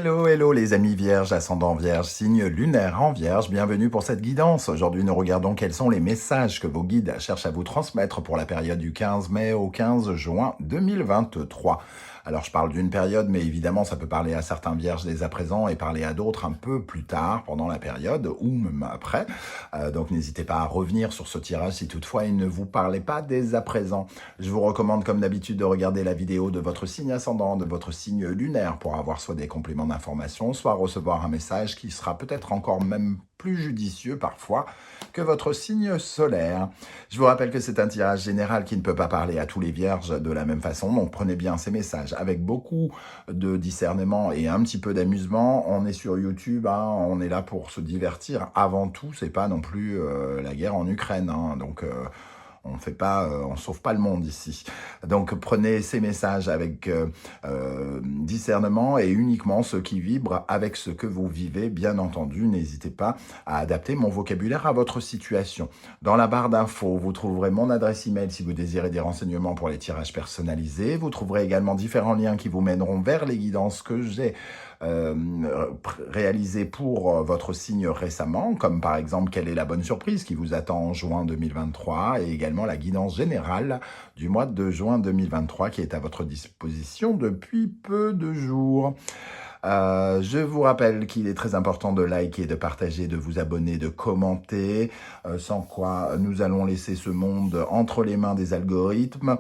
Hello, hello les amis vierges, ascendant vierge, signe lunaire en vierge, bienvenue pour cette guidance. Aujourd'hui nous regardons quels sont les messages que vos guides cherchent à vous transmettre pour la période du 15 mai au 15 juin 2023. Alors je parle d'une période, mais évidemment ça peut parler à certains vierges dès à présent et parler à d'autres un peu plus tard pendant la période ou même après. Donc n'hésitez pas à revenir sur ce tirage si toutefois il ne vous parlait pas dès à présent. Je vous recommande comme d'habitude de regarder la vidéo de votre signe ascendant, de votre signe lunaire pour avoir soit des compléments d'information, soit recevoir un message qui sera peut-être encore même plus judicieux parfois que votre signe solaire. Je vous rappelle que c'est un tirage général qui ne peut pas parler à tous les vierges de la même façon, donc prenez bien ces messages avec beaucoup de discernement et un petit peu d'amusement. On est sur YouTube, on est là pour se divertir avant tout, c'est pas non plus la guerre en Ukraine, donc on sauve pas le monde ici. Donc prenez ces messages avec discernement et uniquement ceux qui vibrent avec ce que vous vivez. Bien entendu, n'hésitez pas à adapter mon vocabulaire à votre situation. Dans la barre d'infos, vous trouverez mon adresse email si vous désirez des renseignements pour les tirages personnalisés. Vous trouverez également différents liens qui vous mèneront vers les guidances que j'ai réalisé pour votre signe récemment, comme par exemple quelle est la bonne surprise qui vous attend en juin 2023 et également la guidance générale du mois de juin 2023 qui est à votre disposition depuis peu de jours. Je vous rappelle qu'il est très important de liker, de partager, de vous abonner, de commenter, sans quoi nous allons laisser ce monde entre les mains des algorithmes,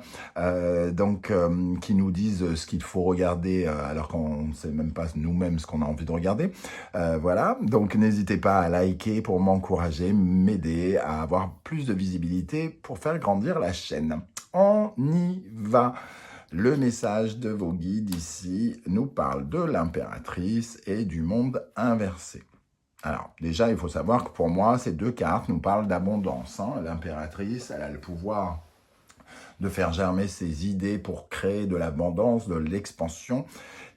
qui nous disent ce qu'il faut regarder alors qu'on ne sait même pas nous-mêmes ce qu'on a envie de regarder. Voilà, donc n'hésitez pas à liker pour m'encourager, m'aider à avoir plus de visibilité pour faire grandir la chaîne. On y va! Le message de vos guides ici nous parle de l'impératrice et du monde inversé. Alors, déjà, il faut savoir que pour moi, ces deux cartes nous parlent d'abondance. L'impératrice, elle a le pouvoir de faire germer ses idées pour créer de l'abondance, de l'expansion.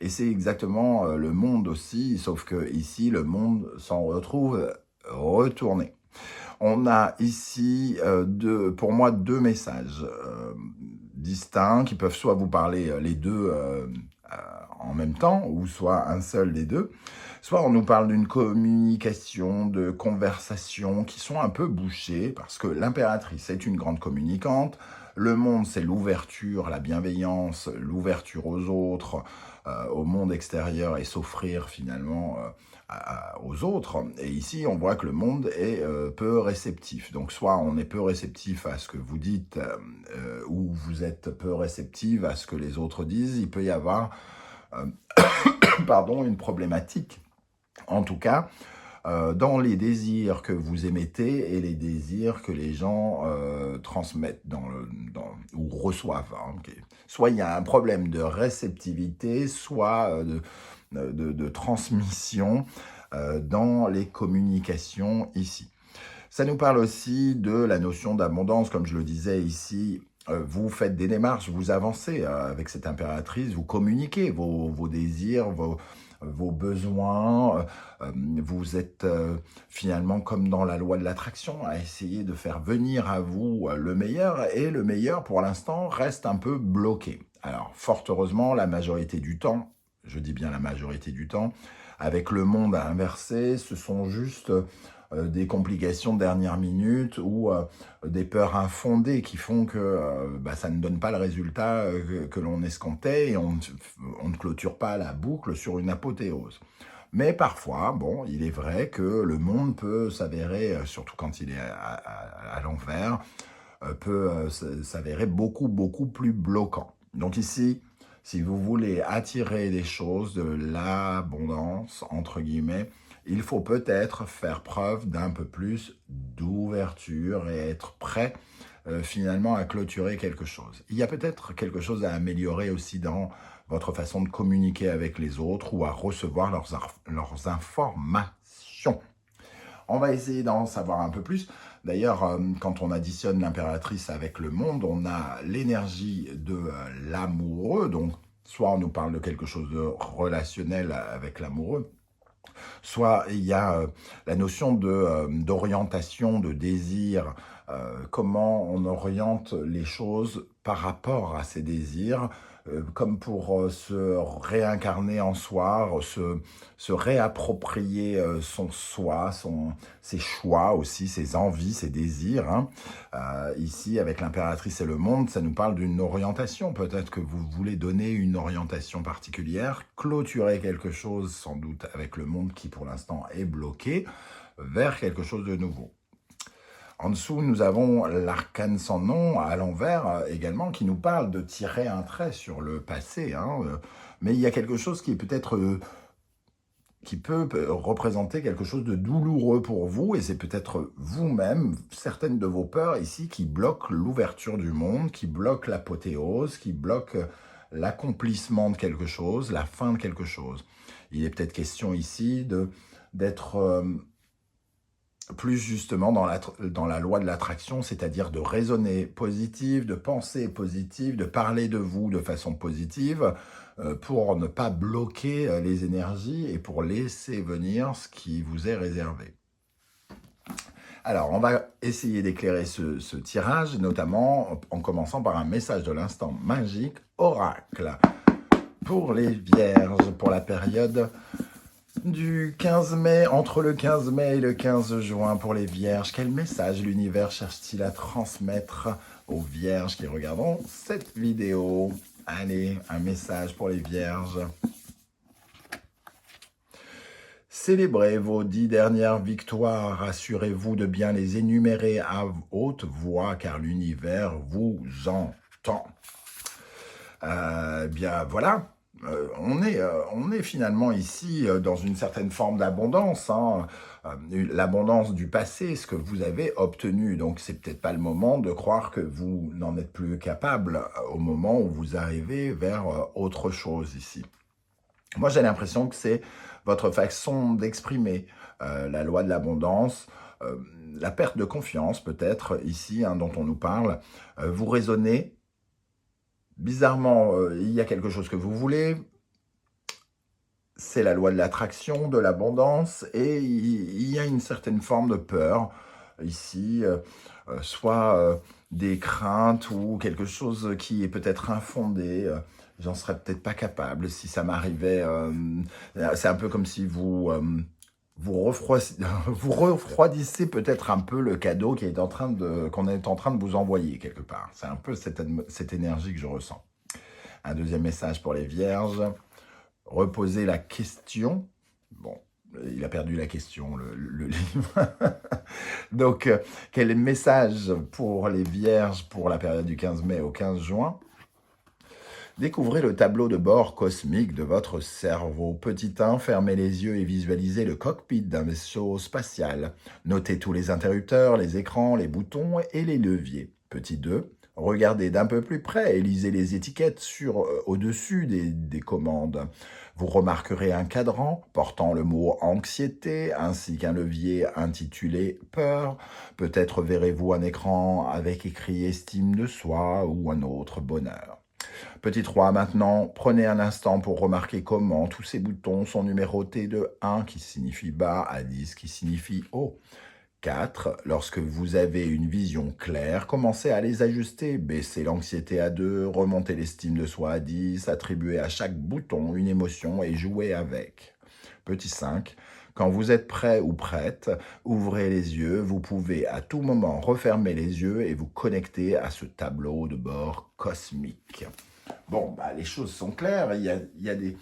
Et c'est exactement le monde aussi, sauf que ici, le monde s'en retrouve retourné. On a ici, pour moi, deux messages distincts qui peuvent soit vous parler les deux en même temps, ou soit un seul des deux. Soit on nous parle d'une communication, de conversations qui sont un peu bouchées, parce que l'impératrice est une grande communicante. Le monde, c'est l'ouverture, la bienveillance, l'ouverture aux autres, au monde extérieur et s'offrir finalement aux autres. Et ici, on voit que le monde est peu réceptif. Donc, soit on est peu réceptif à ce que vous dites ou vous êtes peu réceptif à ce que les autres disent. Il peut y avoir une problématique. En tout cas, dans les désirs que vous émettez et les désirs que les gens transmettent ou reçoivent. Okay. Soit il y a un problème de réceptivité, soit de transmission dans les communications ici. Ça nous parle aussi de la notion d'abondance, comme je le disais ici. Vous faites des démarches, vous avancez avec cette impératrice, vous communiquez vos désirs, vos besoins, vous êtes finalement comme dans la loi de l'attraction à essayer de faire venir à vous le meilleur, et le meilleur pour l'instant reste un peu bloqué. Alors fort heureusement, la majorité du temps, je dis bien la majorité du temps, avec le monde inversé, ce sont juste des complications de dernière minute ou des peurs infondées qui font que ça ne donne pas le résultat que l'on escomptait et on ne clôture pas la boucle sur une apothéose. Mais parfois, il est vrai que le monde peut s'avérer, surtout quand il est à l'envers, peut s'avérer beaucoup, beaucoup plus bloquant. Donc ici, si vous voulez attirer des choses, de l'abondance, entre guillemets, il faut peut-être faire preuve d'un peu plus d'ouverture et être prêt finalement à clôturer quelque chose. Il y a peut-être quelque chose à améliorer aussi dans votre façon de communiquer avec les autres ou à recevoir leurs informations. On va essayer d'en savoir un peu plus. D'ailleurs, quand on additionne l'impératrice avec le monde, on a l'énergie de l'amoureux. Donc, soit on nous parle de quelque chose de relationnel avec l'amoureux, soit il y a la notion d'orientation, de désir comment on oriente les choses par rapport à ses désirs, comme pour se réincarner en soi, se réapproprier son soi, ses choix aussi, ses envies, ses désirs. Hein. Ici, avec l'impératrice et le monde, ça nous parle d'une orientation. Peut-être que vous voulez donner une orientation particulière, clôturer quelque chose, sans doute avec le monde qui pour l'instant est bloqué, vers quelque chose de nouveau. En dessous, nous avons l'arcane sans nom à l'envers également qui nous parle de tirer un trait sur le passé. Hein, mais il y a quelque chose qui est peut-être qui peut représenter quelque chose de douloureux pour vous et c'est peut-être vous-même, certaines de vos peurs ici qui bloquent l'ouverture du monde, qui bloquent l'apothéose, qui bloquent l'accomplissement de quelque chose, la fin de quelque chose. Il est peut-être question ici d'être plus justement dans la loi de l'attraction, c'est-à-dire de raisonner positif, de penser positif, de parler de vous de façon positive pour ne pas bloquer les énergies et pour laisser venir ce qui vous est réservé. Alors, on va essayer d'éclairer ce tirage, notamment en commençant par un message de l'instant magique, oracle, pour les vierges, pour la période du 15 mai, entre le 15 mai et le 15 juin pour les vierges. Quel message l'univers cherche-t-il à transmettre aux vierges qui regarderont cette vidéo? Allez, un message pour les vierges. Célébrez vos 10 dernières victoires, assurez-vous de bien les énumérer à haute voix car l'univers vous entend. Bien voilà. On est finalement ici dans une certaine forme d'abondance, hein, l'abondance du passé, ce que vous avez obtenu. Donc, c'est peut-être pas le moment de croire que vous n'en êtes plus capable au moment où vous arrivez vers autre chose ici. Moi, j'ai l'impression que c'est votre façon d'exprimer la loi de l'abondance, la perte de confiance peut-être ici, hein, dont on nous parle. Vous raisonnez. Bizarrement, il y a quelque chose que vous voulez, c'est la loi de l'attraction, de l'abondance, et il y a une certaine forme de peur, ici, soit des craintes ou quelque chose qui est peut-être infondé, j'en serais peut-être pas capable si ça m'arrivait, c'est un peu comme si vous refroidissez peut-être un peu le cadeau qu'on est en train de vous envoyer quelque part. C'est un peu cette énergie que je ressens. Un deuxième message pour les vierges. Reposez la question. Bon, il a perdu la question, le livre. Donc, quel message pour les vierges pour la période du 15 mai au 15 juin? Découvrez le tableau de bord cosmique de votre cerveau. Petit 1, fermez les yeux et visualisez le cockpit d'un vaisseau spatial. Notez tous les interrupteurs, les écrans, les boutons et les leviers. Petit 2, regardez d'un peu plus près et lisez les étiquettes au-dessus des commandes. Vous remarquerez un cadran portant le mot « anxiété » ainsi qu'un levier intitulé « peur ». Peut-être verrez-vous un écran avec écrit « estime de soi » ou un autre « bonheur ». Petit 3, maintenant, prenez un instant pour remarquer comment tous ces boutons sont numérotés de 1 qui signifie bas à 10 qui signifie haut. 4, lorsque vous avez une vision claire, commencez à les ajuster, baissez l'anxiété à 2, remontez l'estime de soi à 10, attribuez à chaque bouton une émotion et jouez avec. Petit 5, quand vous êtes prêt ou prête, ouvrez les yeux, vous pouvez à tout moment refermer les yeux et vous connecter à ce tableau de bord cosmique. Bon, les choses sont claires, il y a des...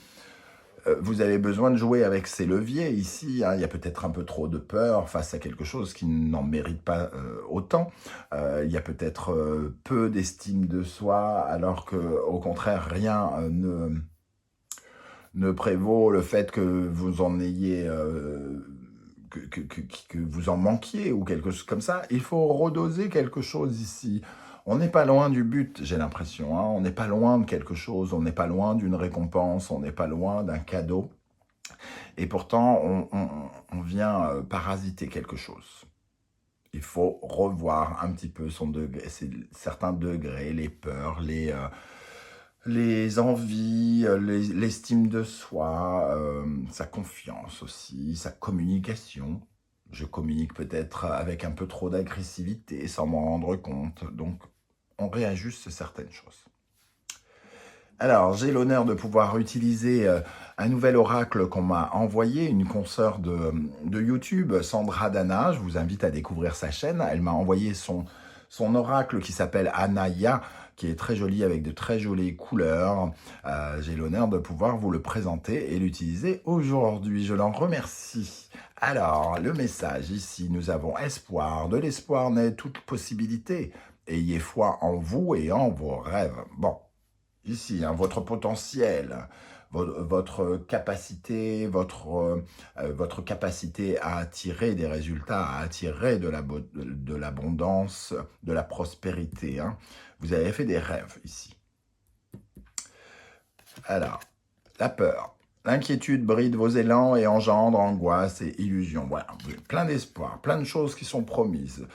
Vous avez besoin de jouer avec ces leviers ici, hein. Il y a peut-être un peu trop de peur face à quelque chose qui n'en mérite pas autant. Il y a peut-être peu d'estime de soi, alors qu'au contraire, rien ne prévaut le fait que vous en ayez... que vous en manquiez ou quelque chose comme ça. Il faut redoser quelque chose ici. On n'est pas loin du but, j'ai l'impression. Hein. On n'est pas loin de quelque chose, on n'est pas loin d'une récompense, on n'est pas loin d'un cadeau. Et pourtant, on vient parasiter quelque chose. Il faut revoir un petit peu son degré, certains degrés, les peurs, les envies, l'estime de soi, sa confiance aussi, sa communication. Je communique peut-être avec un peu trop d'agressivité sans m'en rendre compte. Donc, on réajuste certaines choses. Alors, j'ai l'honneur de pouvoir utiliser un nouvel oracle qu'on m'a envoyé, une consoeur de YouTube, Sandra Dana. Je vous invite à découvrir sa chaîne. Elle m'a envoyé son oracle qui s'appelle Anaya, qui est très joli avec de très jolies couleurs. J'ai l'honneur de pouvoir vous le présenter et l'utiliser aujourd'hui. Je l'en remercie. Alors, le message ici, nous avons espoir. De l'espoir naît toute possibilité. Ayez foi en vous et en vos rêves. Bon. Ici, hein, votre potentiel, votre capacité, votre capacité à attirer des résultats, à attirer de l'abondance, de la prospérité. Hein. Vous avez fait des rêves ici. Alors, la peur. L'inquiétude bride vos élans et engendre angoisse et illusion. Voilà, plein d'espoir, plein de choses qui sont promises,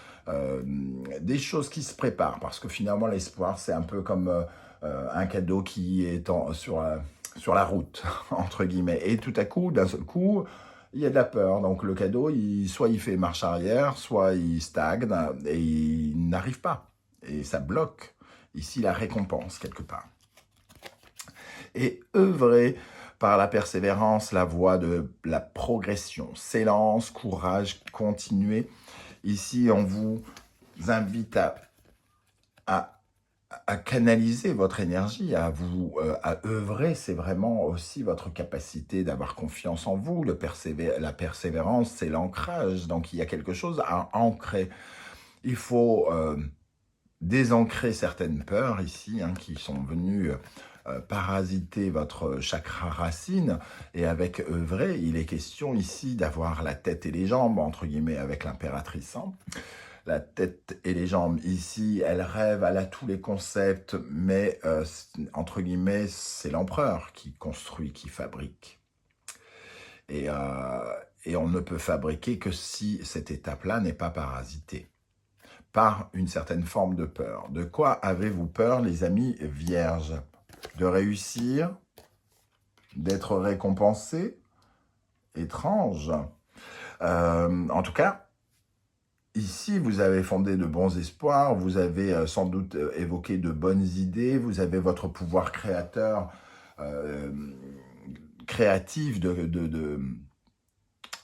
des choses qui se préparent, parce que finalement, l'espoir, c'est un peu comme un cadeau qui est sur la route, entre guillemets. Et tout à coup, d'un seul coup, il y a de la peur. Donc le cadeau, soit il fait marche arrière, soit il stagne et il n'arrive pas. Et ça bloque ici la récompense quelque part. Et œuvrer par la persévérance, la voie de la progression. S'élance, courage, continuer. Ici, on vous invite à canaliser votre énergie, à œuvrer. C'est vraiment aussi votre capacité d'avoir confiance en vous. La persévérance, c'est l'ancrage. Donc, il y a quelque chose à ancrer. Il faut désancrer certaines peurs ici, hein, qui sont venues parasiter votre chakra racine. Et avec œuvrer, il est question ici d'avoir la tête et les jambes, entre guillemets, avec l'impératrice. Hein. La tête et les jambes ici, elle rêve, elle a tous les concepts, mais entre guillemets, c'est l'empereur qui construit, qui fabrique. Et on ne peut fabriquer que si cette étape-là n'est pas parasitée par une certaine forme de peur. De quoi avez-vous peur, les amis vierges? De réussir? D'être récompensé? Étrange. En tout cas, ici, vous avez fondé de bons espoirs, vous avez sans doute évoqué de bonnes idées, vous avez votre pouvoir créateur, créatif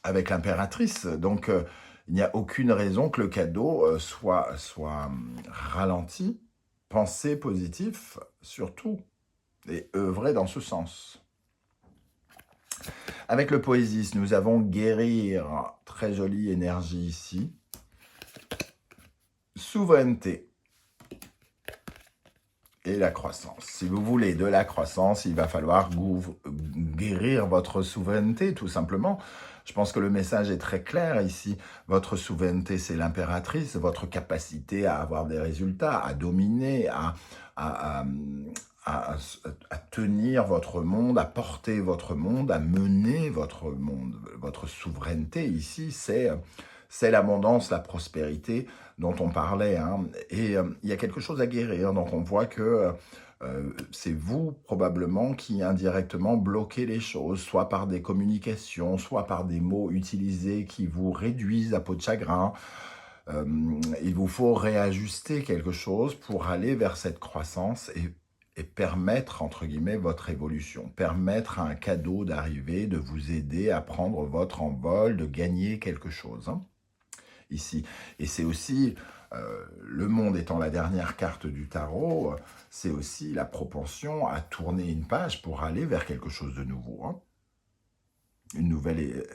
avec l'impératrice. Donc, il n'y a aucune raison que le cadeau soit ralenti. Pensez positif, surtout, et œuvrez dans ce sens. Avec le Poésis, nous avons guérir, très jolie énergie ici. Souveraineté et la croissance. Si vous voulez de la croissance, il va falloir guérir votre souveraineté, tout simplement. Je pense que le message est très clair ici. Votre souveraineté, c'est l'impératrice, votre capacité à avoir des résultats, à dominer, à tenir votre monde, à porter votre monde, à mener votre monde. Votre souveraineté ici, c'est l'abondance, la prospérité dont on parlait. Hein. Et il y a quelque chose à guérir. Donc on voit que c'est vous probablement qui indirectement bloquez les choses, soit par des communications, soit par des mots utilisés qui vous réduisent à peau de chagrin. Il vous faut réajuster quelque chose pour aller vers cette croissance et permettre, entre guillemets, votre évolution, permettre à un cadeau d'arriver, de vous aider à prendre votre envol, de gagner quelque chose. Hein, ici. Et c'est aussi, le monde étant la dernière carte du tarot, c'est aussi la propension à tourner une page pour aller vers quelque chose de nouveau. Hein. Une nouvelle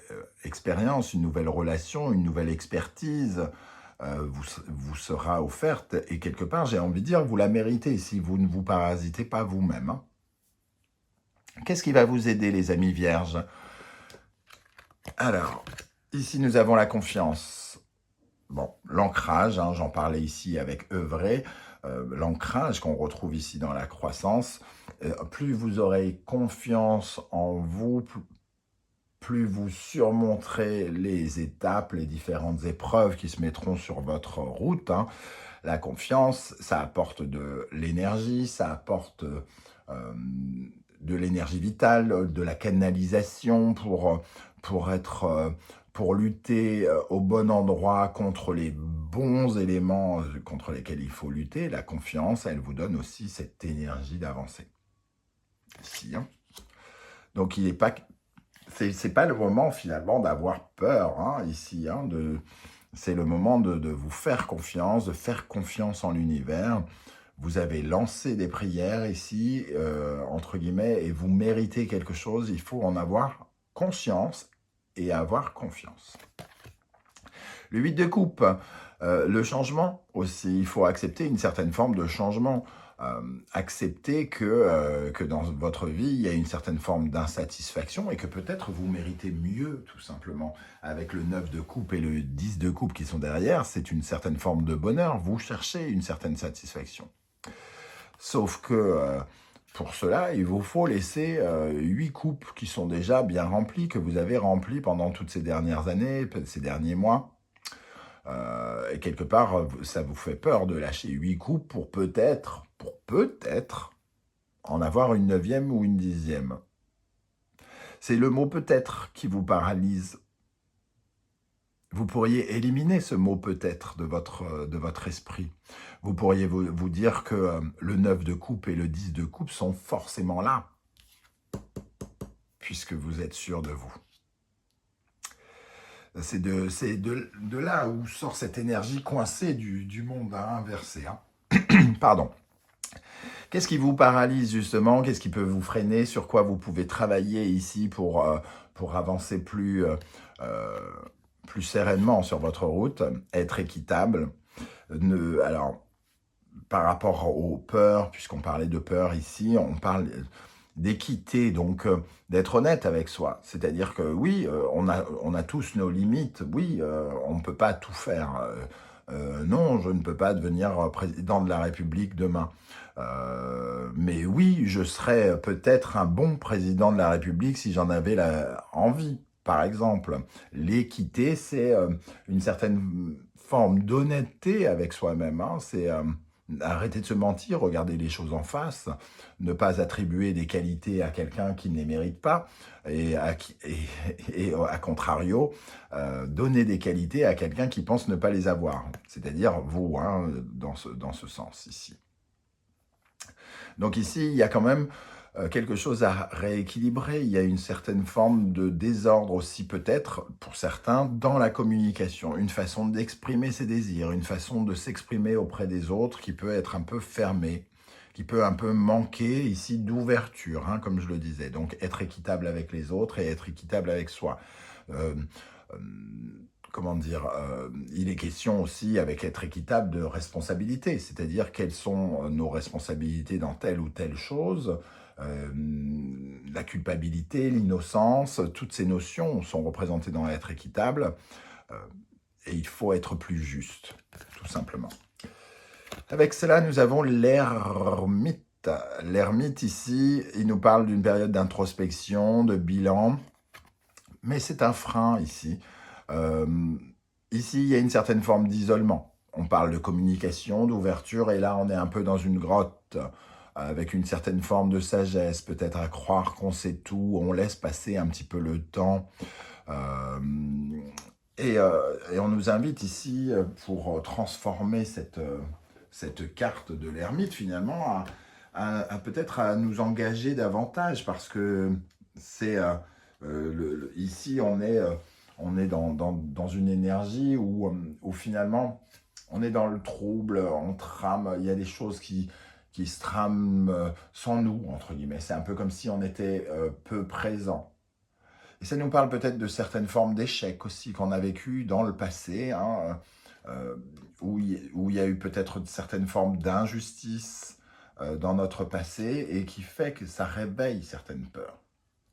expérience, une nouvelle relation, une nouvelle expertise vous sera offerte. Et quelque part, j'ai envie de dire, vous la méritez si vous ne vous parasitez pas vous-même. Hein. Qu'est-ce qui va vous aider, les amis vierges? Alors, ici, nous avons la confiance. Bon, l'ancrage, hein, j'en parlais ici avec œuvrer, l'ancrage qu'on retrouve ici dans la croissance. Plus vous aurez confiance en vous, plus vous surmonterez les étapes, les différentes épreuves qui se mettront sur votre route. Hein. La confiance, ça apporte de l'énergie, ça apporte de l'énergie vitale, de la canalisation pour lutter au bon endroit contre les bons éléments contre lesquels il faut lutter. La confiance, elle vous donne aussi cette énergie d'avancer. Ici, hein. Donc, il n'est pas... C'est pas le moment, finalement, d'avoir peur, hein, ici. Hein, c'est le moment de vous faire confiance, de faire confiance en l'univers. Vous avez lancé des prières ici, entre guillemets, et vous méritez quelque chose. Il faut en avoir conscience et avoir confiance. Le 8 de coupe, le changement aussi. Il faut accepter une certaine forme de changement. Accepter que dans votre vie, il y a une certaine forme d'insatisfaction et que peut-être vous méritez mieux, tout simplement. Avec le 9 de coupe et le 10 de coupe qui sont derrière, c'est une certaine forme de bonheur. Vous cherchez une certaine satisfaction. Sauf que pour cela, il vous faut laisser 8 coupes qui sont déjà bien remplies, que vous avez remplies pendant toutes ces dernières années, ces derniers mois. Et quelque part, ça vous fait peur de lâcher 8 coupes pour peut-être en avoir une 9e ou une 10e. C'est le mot peut-être qui vous paralyse. Vous pourriez éliminer ce mot peut-être de votre esprit. Vous pourriez vous dire que le 9 de coupe et le 10 de coupe sont forcément là, puisque vous êtes sûr de vous. C'est de là où sort cette énergie coincée du monde inversé. Hein. Pardon. Qu'est-ce qui vous paralyse justement? Qu'est-ce qui peut vous freiner? Sur quoi vous pouvez travailler ici pour avancer plus sereinement sur votre route? Être équitable. Alors, par rapport aux peurs, puisqu'on parlait de peur ici, on parle d'équité, donc d'être honnête avec soi. C'est-à-dire que oui, on a tous nos limites, oui, on ne peut pas tout faire. Non, je ne peux pas devenir président de la République demain. Mais oui, je serais peut-être un bon président de la République si j'en avais envie, par exemple. L'équité, c'est une certaine forme d'honnêteté avec soi-même. Hein. C'est... arrêter de se mentir, regarder les choses en face, ne pas attribuer des qualités à quelqu'un qui ne les mérite pas, et à contrario, donner des qualités à quelqu'un qui pense ne pas les avoir. C'est-à-dire vous, hein, dans ce sens ici. Donc ici, il y a quand même quelque chose à rééquilibrer. Il y a une certaine forme de désordre aussi peut-être, pour certains, dans la communication. Une façon d'exprimer ses désirs, une façon de s'exprimer auprès des autres qui peut être un peu fermée, qui peut un peu manquer ici d'ouverture, hein, comme je le disais. Donc être équitable avec les autres et être équitable avec soi. Comment dire, il est question aussi, avec être équitable, de responsabilité, c'est-à-dire quelles sont nos responsabilités dans telle ou telle chose. La culpabilité, l'innocence, toutes ces notions sont représentées dans être équitable, et il faut être plus juste, tout simplement. Avec cela, nous avons l'ermite. L'ermite, ici, il nous parle d'une période d'introspection, de bilan, mais c'est un frein, ici. Ici, il y a une certaine forme d'isolement. On parle de communication, d'ouverture, et là, on est un peu dans une grotte, avec une certaine forme de sagesse, peut-être à croire qu'on sait tout, on laisse passer un petit peu le temps. Et on nous invite ici, pour transformer cette carte de l'ermite, finalement, à peut-être à nous engager davantage, parce que c'est ici, on est dans une énergie où finalement, on est dans le trouble, on trame, il y a des choses qui se trament sans nous, entre guillemets. C'est un peu comme si on était peu présent. Et ça nous parle peut-être de certaines formes d'échecs aussi qu'on a vécues dans le passé, hein, où il y a eu peut-être certaines formes d'injustice dans notre passé et qui fait que ça réveille certaines peurs.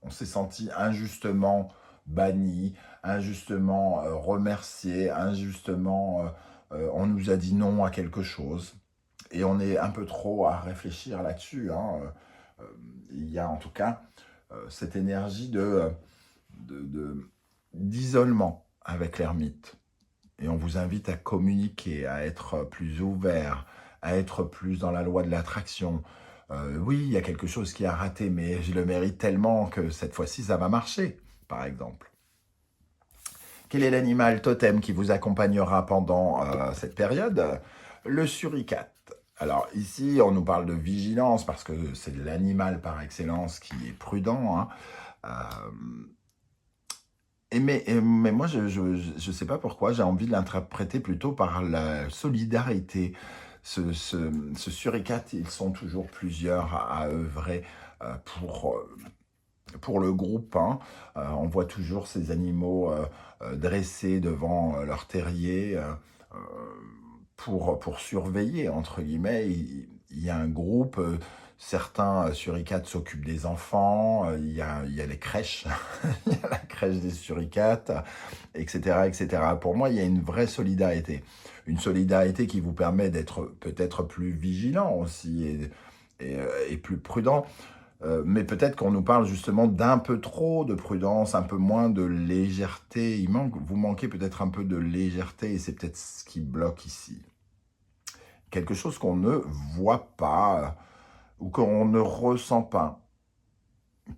On s'est senti injustement banni, injustement remercié, injustement on nous a dit non à quelque chose. Et on est un peu trop à réfléchir là-dessus. Hein. Il y a en tout cas cette énergie d'isolement avec l'ermite. Et on vous invite à communiquer, à être plus ouvert, à être plus dans la loi de l'attraction, Oui, il y a quelque chose qui a raté, mais je le mérite tellement que cette fois-ci, ça va marcher, par exemple. Quel est l'animal totem qui vous accompagnera pendant cette période? Le suricate. Alors ici, on nous parle de vigilance parce que c'est l'animal par excellence qui est prudent, hein. Euh, mais moi, je sais pas pourquoi, j'ai envie de l'interpréter plutôt par la solidarité. Ce suricate, ils sont toujours plusieurs à œuvrer pour pour le groupe, hein. On voit toujours ces animaux dressés devant leur terrier euh, pour surveiller, entre guillemets. Il y a un groupe, certains suricates s'occupent des enfants, il y a les crèches, il y a la crèche des suricates, etc., etc. Pour moi, il y a une vraie solidarité. Une solidarité qui vous permet d'être peut-être plus vigilant aussi et plus prudent. Mais peut-être qu'on nous parle justement d'un peu trop de prudence, un peu moins de légèreté. Vous manquez peut-être un peu de légèreté et c'est peut-être ce qui bloque ici. Quelque chose qu'on ne voit pas ou qu'on ne ressent pas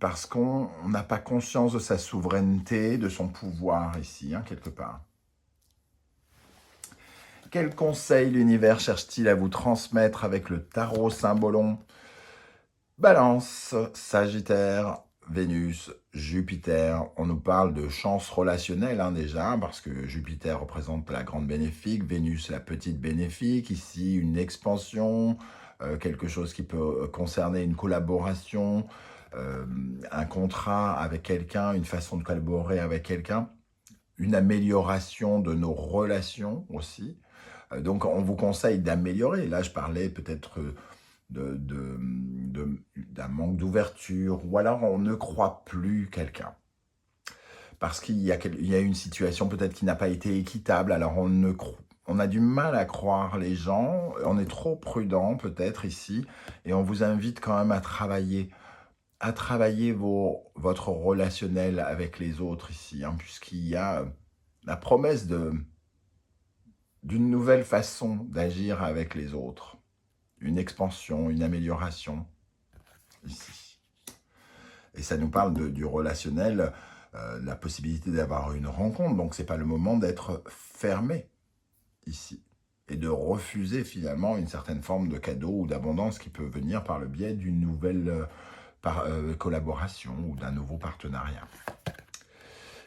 parce qu'on n'a pas conscience de sa souveraineté, de son pouvoir ici, hein, quelque part. Quel conseil l'univers cherche-t-il à vous transmettre avec le tarot symbolon? Balance, Sagittaire, Vénus, Jupiter. On nous parle de chance relationnelle hein, déjà, parce que Jupiter représente la grande bénéfique, Vénus la petite bénéfique. Ici, une expansion, quelque chose qui peut concerner une collaboration, euh, un contrat avec quelqu'un, une façon de collaborer avec quelqu'un, une amélioration de nos relations aussi. Donc, on vous conseille d'améliorer. Là, je parlais peut-être d'un manque d'ouverture, ou alors on ne croit plus quelqu'un. Parce il y a une situation peut-être qui n'a pas été équitable, alors on a du mal à croire les gens, on est trop prudent peut-être ici, et on vous invite quand même à travailler votre relationnel avec les autres ici, hein, puisqu'il y a la promesse d'une nouvelle façon d'agir avec les autres, une expansion, une amélioration ici. Et ça nous parle du relationnel, la possibilité d'avoir une rencontre. Donc, ce n'est pas le moment d'être fermé ici et de refuser finalement une certaine forme de cadeau ou d'abondance qui peut venir par le biais d'une nouvelle collaboration ou d'un nouveau partenariat.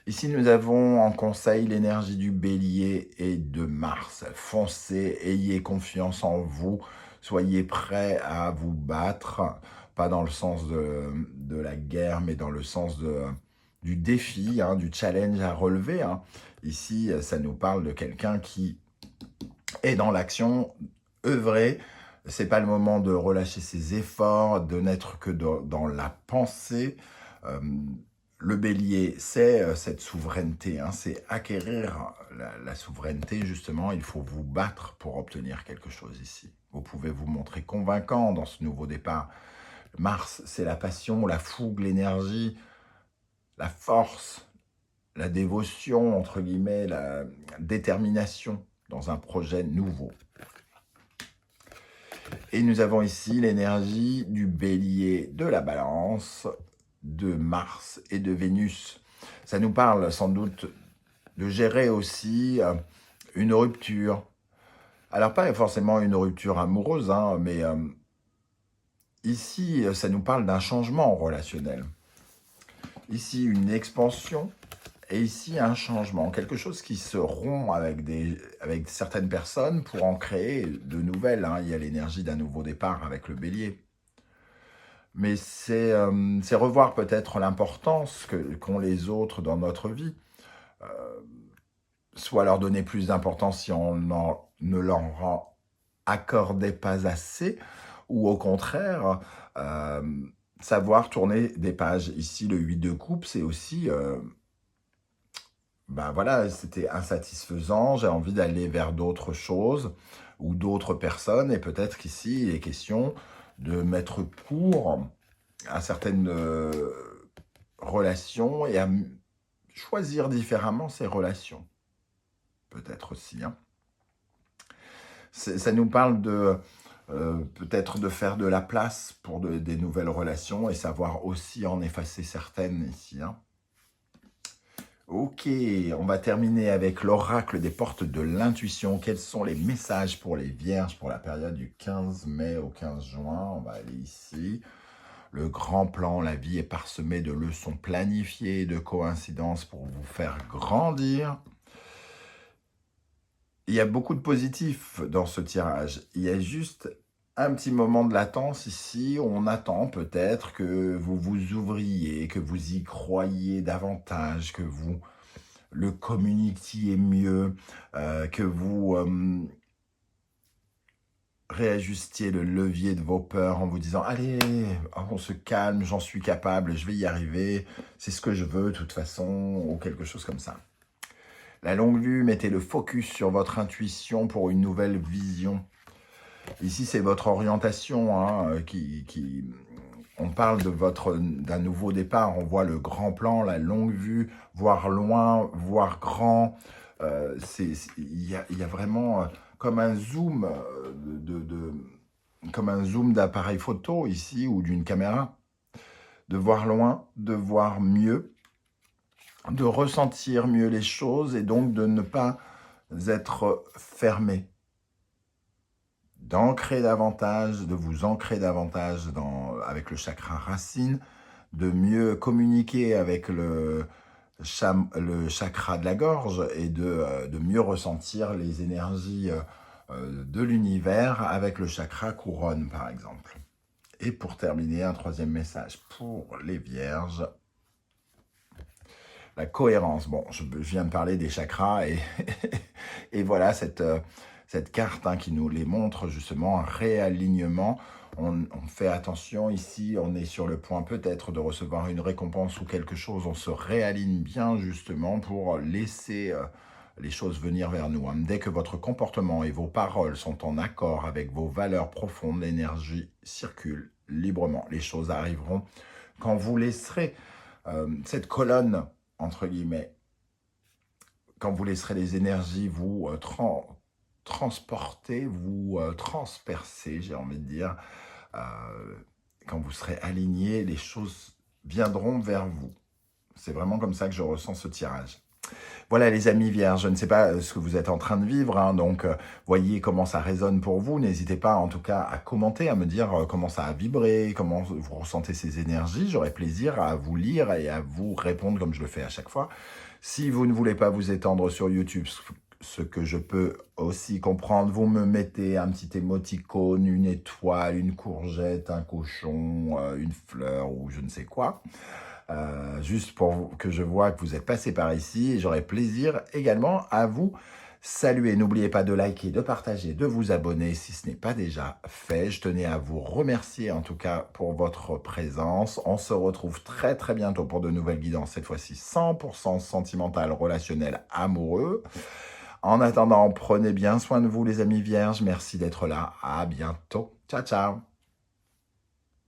Ici, nous avons en conseil l'énergie du bélier et de Mars. Foncez, ayez confiance en vous, soyez prêts à vous battre, pas dans le sens de la guerre, mais dans le sens du défi, hein, du challenge à relever. Hein. Ici, ça nous parle de quelqu'un qui est dans l'action, œuvrer. C'est pas le moment de relâcher ses efforts, de n'être que dans la pensée. Le bélier, c'est cette souveraineté, hein, c'est acquérir la souveraineté, justement, il faut vous battre pour obtenir quelque chose ici. Vous pouvez vous montrer convaincant dans ce nouveau départ. Mars, c'est la passion, la fougue, l'énergie, la force, la dévotion, entre guillemets, la détermination dans un projet nouveau. Et nous avons ici l'énergie du bélier, de la balance, de Mars et de Vénus. Ça nous parle sans doute de gérer aussi une rupture. Alors pas forcément une rupture amoureuse, hein, mais ici, ça nous parle d'un changement relationnel. Ici, une expansion et ici, un changement. Quelque chose qui se rompt avec certaines personnes pour en créer de nouvelles. Hein. Il y a l'énergie d'un nouveau départ avec le bélier. Mais c'est revoir peut-être l'importance qu'ont les autres dans notre vie. Soit leur donner plus d'importance si on ne leur accordait pas assez, ou au contraire, euh, savoir tourner des pages. Ici, le 8 de coupe, c'est aussi, ben voilà, c'était insatisfaisant, j'ai envie d'aller vers d'autres choses ou d'autres personnes, et peut-être qu'ici, il est question de mettre court à certaines relations et à choisir différemment ces relations, peut-être aussi. Hein. Ça nous parle peut-être de faire de la place pour des nouvelles relations et savoir aussi en effacer certaines ici, hein. Ok, on va terminer avec l'oracle des portes de l'intuition. Quels sont les messages pour les vierges pour la période du 15 mai au 15 juin? On va aller ici. Le grand plan, la vie est parsemée de leçons planifiées, de coïncidences pour vous faire grandir. Il y a beaucoup de positifs dans ce tirage. Il y a juste un petit moment de latence ici. On attend peut-être que vous vous ouvriez, que vous y croyiez davantage, que vous le communiquiez mieux, que vous réajustiez le levier de vos peurs en vous disant « Allez, on se calme, j'en suis capable, je vais y arriver, c'est ce que je veux de toute façon » ou quelque chose comme ça. La longue vue, mettez le focus sur votre intuition pour une nouvelle vision. Ici, c'est votre orientation hein, on parle d'un nouveau départ. On voit le grand plan, la longue vue, voir loin, voir grand. Il y a vraiment comme un zoom comme un zoom d'appareil photo ici ou d'une caméra. De voir loin, de voir mieux, de ressentir mieux les choses et donc de ne pas être fermé. D'ancrer davantage, de vous ancrer davantage avec le chakra racine, de mieux communiquer avec le chakra de la gorge et de mieux ressentir les énergies de l'univers avec le chakra couronne, par exemple. Et pour terminer, un troisième message pour les vierges. La cohérence. Bon, je viens de parler des chakras et voilà cette carte hein, qui nous les montre justement, un réalignement. On fait attention ici, on est sur le point peut-être de recevoir une récompense ou quelque chose. On se réaligne bien justement pour laisser les choses venir vers nous. Hein. Dès que votre comportement et vos paroles sont en accord avec vos valeurs profondes, l'énergie circule librement. Les choses arriveront quand vous laisserez cette colonne entre guillemets, quand vous laisserez les énergies vous transporter, vous transpercer, j'ai envie de dire, quand vous serez aligné, les choses viendront vers vous. C'est vraiment comme ça que je ressens ce tirage. Voilà les amis vierges, je ne sais pas ce que vous êtes en train de vivre, hein, donc voyez comment ça résonne pour vous. N'hésitez pas en tout cas à commenter, à me dire comment ça a vibré, comment vous ressentez ces énergies. J'aurai plaisir à vous lire et à vous répondre comme je le fais à chaque fois. Si vous ne voulez pas vous étendre sur YouTube, ce que je peux aussi comprendre, vous me mettez un petit émoticône, une étoile, une courgette, un cochon, une fleur ou je ne sais quoi. Juste pour que je vois que vous êtes passé par ici et j'aurai plaisir également à vous saluer. N'oubliez pas de liker, de partager, de vous abonner si ce n'est pas déjà fait. Je tenais à vous remercier en tout cas pour votre présence. On se retrouve très très bientôt pour de nouvelles guidances, cette fois-ci 100% sentimental, relationnel, amoureux. En attendant, prenez bien soin de vous les amis vierges. Merci d'être là. À bientôt. Ciao, ciao.